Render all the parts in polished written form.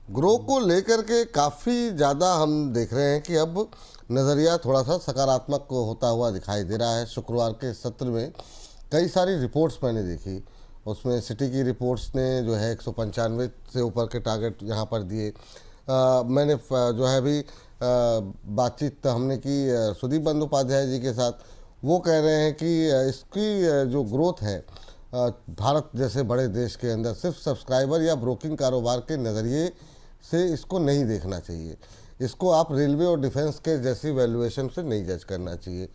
Grow को लेकर के काफ़ी ज़्यादा हम देख रहे हैं कि अब नज़रिया थोड़ा सा सकारात्मक होता हुआ दिखाई दे रहा है। शुक्रवार के सत्र में कई सारी रिपोर्ट्स मैंने देखी, उसमें सिटी की रिपोर्ट्स ने जो है 195 से ऊपर के टारगेट यहाँ पर दिए। मैंने जो है अभी बातचीत हमने की सुदीप बंदोपाध्याय जी के साथ, वो कह रहे हैं कि इसकी जो ग्रोथ है भारत जैसे बड़े देश के अंदर सिर्फ सब्सक्राइबर या ब्रोकिंग कारोबार के नज़रिए से इसको नहीं देखना चाहिए, इसको आप रेलवे और डिफेंस के जैसी वैल्यूएशन से नहीं जज करना चाहिए,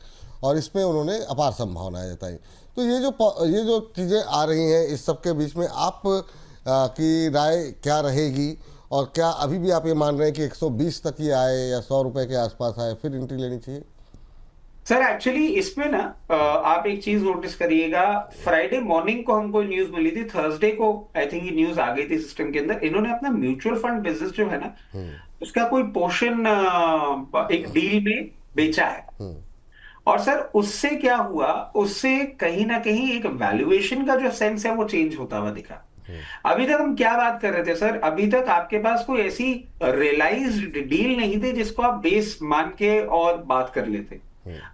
और इसमें उन्होंने अपार संभावनाएं जताई। तो ये जो चीज़ें आ रही हैं, इस सब के बीच में आप की राय क्या रहेगी, और क्या अभी भी आप ये मान रहे हैं कि 120 तक ही आए या 100 रुपये के आसपास आए फिर एंट्री लेनी चाहिए? सर एक्चुअली इसमें ना आप एक चीज नोटिस करिएगा। फ्राइडे मॉर्निंग को हमको न्यूज मिली थी, थर्सडे को आई थिंक ये न्यूज आ गई थी सिस्टम के अंदर। इन्होंने अपना म्यूचुअल फंड बिजनेस जो है ना, उसका कोई पोर्शन एक डील में बेचा है। और सर उससे क्या हुआ, उससे कहीं ना कहीं एक वैल्यूएशन का जो सेंस है वो चेंज होता हुआ दिखा। अभी तक हम क्या बात कर रहे थे सर, अभी तक आपके पास कोई ऐसी रियलाइज्ड डील नहीं थी जिसको आप बेस मान के और बात कर लेते।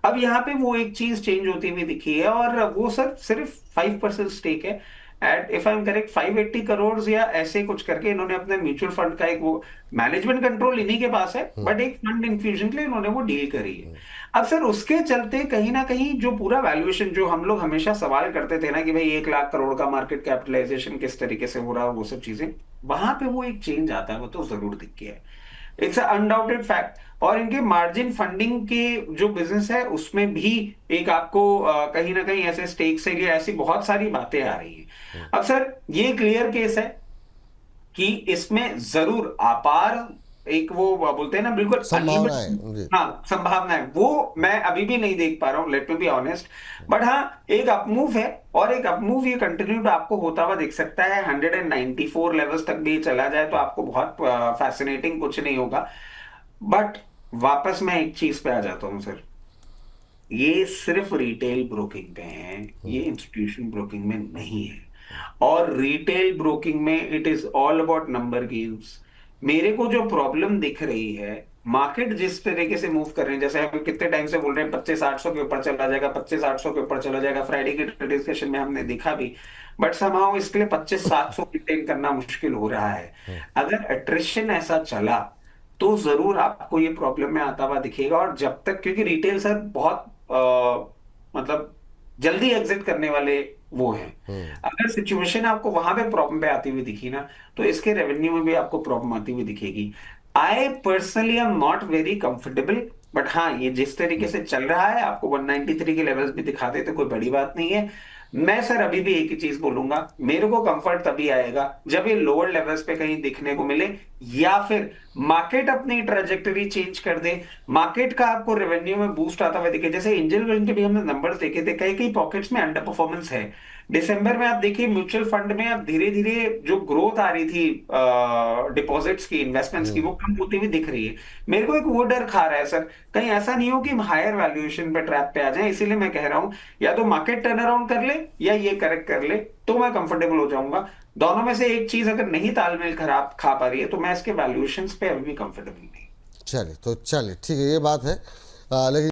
अब यहाँ पे वो एक चीज चेंज होती हुई दिखी है, और वो सर सिर्फ 5% स्टेक है at, if I am correct, 580 crore या ऐसे कुछ करके इन्होंने अपने म्यूचुअल फंड का एक वो मैनेजमेंट कंट्रोल इन्हीं के पास है, बट एक फंड इन्फ्यूजन के लिए इन्होंने वो डील करी है। अब सर उसके चलते कहीं ना कहीं जो पूरा वैल्यूएशन, जो हम लोग हमेशा सवाल करते थे ना कि भाई 1 लाख करोड़ का मार्केट कैपिटलाइजेशन किस तरीके से हो रहा है, वो सब चीजें वहां पे वो एक चेंज आता है, वो तो जरूर दिख गया है। It's undoubted fact. और इनके मार्जिन फंडिंग के जो बिजनेस है उसमें भी एक आपको कहीं ना कहीं ऐसे स्टेक से लिए ऐसी बहुत सारी बातें आ रही हैं। अब सर ये क्लियर केस है कि इसमें जरूर अपार एक वो बोलते हैं ना, बिल्कुल अनलिमिटेड, संभावनाएं जी। हाँ संभावना है, वो मैं अभी भी नहीं देख पा रहा हूं, let me be honest. But हाँ एक अपमूव है, और एक अपमूव ये कंटिन्यूड आपको होता हुआ दिख सकता है। 194 लेवल्स तक भी चला जाए तो आपको बहुत फैसिनेटिंग कुछ नहीं होगा। बट वापस मैं एक चीज पे आ जाता हूं सर, ये सिर्फ रिटेल ब्रोकिंग पे है, ये इंस्टीट्यूशन ब्रोकिंग में नहीं है। और रिटेल ब्रोकिंग में it is all about number games. मेरे को जो प्रॉब्लम दिख रही है, मार्केट जिस तरीके से मूव कर रहे हैं, जैसे हम कितने टाइम से बोल रहे हैं 25-800 के ऊपर चला जाएगा, 25-800 के ऊपर चला जाएगा, फ्राइडे के डिस्कशन में हमने देखा भी। बट समहाउ इसके लिए 25-700 मेंटेन करना मुश्किल हो रहा है। अगर अट्रिशन ऐसा चला तो जरूर आपको ये प्रॉब्लम में आता हुआ दिखेगा। और जब तक, क्योंकि रिटेल सर बहुत मतलब जल्दी एग्जिट करने वाले वो हैं, अगर सिचुएशन आपको वहां पे प्रॉब्लम पे आती हुई दिखी ना, तो इसके रेवेन्यू में भी आपको प्रॉब्लम आती हुई दिखेगी। I personally am not very comfortable, but हाँ ये जिस तरीके से चल रहा है, आपको 193 के लेवल्स भी दिखाते तो कोई बड़ी बात नहीं है। मैं सर अभी भी एक ही चीज बोलूंगा, मेरे को कंफर्ट तभी आएगा जब ये लोअर लेवल्स पे कहीं दिखने को मिले, या फिर मार्केट अपनी ट्रेजेक्टरी चेंज कर दे, मार्केट का आपको रेवेन्यू में बूस्ट आता हुआ दिखे। जैसे एंजल वेल के भी हमने नंबर्स देखे थे, कई कई पॉकेट्स में अंडर परफॉर्मेंस है। दिसंबर में आप देखिए म्यूचुअल फंड में अब धीरे धीरे जो ग्रोथ आ रही थी डिपॉजिट्स की, इन्वेस्टमेंट्स की, वो कम होती हुई दिख रही है। मेरे को एक वो डर खा रहा है सर, कहीं ऐसा नहीं हो कि हम हायर वैल्यूएशन पे ट्रैप पे आ जाएं। इसीलिए मैं कह रहा हूं, या तो मार्केट टर्न अराउंड कर ले या ये करेक्ट कर ले, तो मैं कंफर्टेबल हो जाऊंगा। दोनों में से एक चीज अगर नहीं तालमेल खराब खा पा रही है, तो मैं इसके वैल्यूएशंस पे अभी भी कंफर्टेबल नहीं। चलिए ठीक है, ये बात है। लेकिन